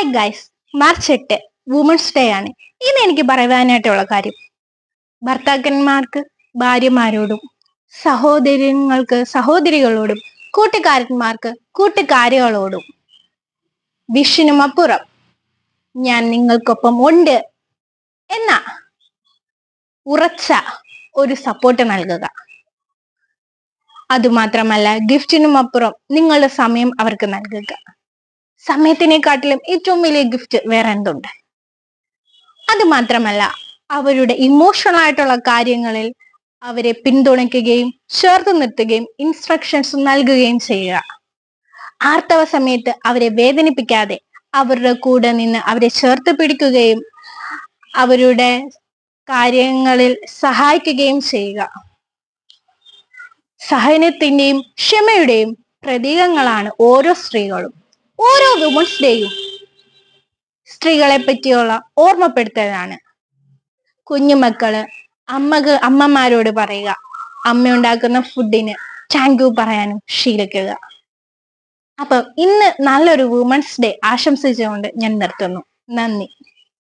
Hi guys, March 8 women's day ആണ്. ഇന്ന് എനിക്ക് പറയാനായിട്ടുള്ള കാര്യം ഭർത്താക്കന്മാർക്ക് ഭാര്യമാരോടും, സഹോദരങ്ങൾക്ക് സഹോദരികളോടും, കൂട്ടുകാരന്മാർക്ക് കൂട്ടുകാരികളോടും വിഷിനുമപ്പുറം ഞാൻ നിങ്ങൾക്കൊപ്പം ഉണ്ട് എന്ന ഉറച്ച ഒരു സപ്പോർട്ട് നൽകുക. അതുമാത്രമല്ല, ഗിഫ്റ്റിനും അപ്പുറം നിങ്ങളുടെ സമയം അവർക്ക് നൽകുക. സമയത്തിനെക്കാട്ടിലും ഏറ്റവും വലിയ ഗിഫ്റ്റ് വേറെ എന്തുണ്ട്? അത് മാത്രമല്ല, അവരുടെ ഇമോഷണൽ ആയിട്ടുള്ള കാര്യങ്ങളിൽ അവരെ പിന്തുണയ്ക്കുകയും ചേർത്ത് നിർത്തുകയും ഇൻസ്ട്രക്ഷൻസ് നൽകുകയും ചെയ്യുക. ആർത്തവ സമയത്ത് അവരെ വേദനിപ്പിക്കാതെ അവരുടെ കൂടെ നിന്ന് അവരെ ചേർത്ത് പിടിക്കുകയും അവരുടെ കാര്യങ്ങളിൽ സഹായിക്കുകയും ചെയ്യുക. സഹനത്തിന്റെയും ക്ഷമയുടെയും പ്രതീകങ്ങളാണ് ഓരോ സ്ത്രീകളും. ഓരോ വുമൻസ് ഡേയും സ്ത്രീകളെ പറ്റിയുള്ള ഓർമ്മപ്പെടുത്തലാണ്. കുഞ്ഞുമക്കള് അമ്മമാരോട് പറയുക, അമ്മ ഉണ്ടാക്കുന്ന ഫുഡിന് താങ്ക് യു പറയാനും ശീലിക്കുക. അപ്പൊ ഇന്ന് നല്ലൊരു വുമൻസ് ഡേ ആശംസിച്ചുകൊണ്ട് ഞാൻ നിർത്തുന്നു. നന്ദി.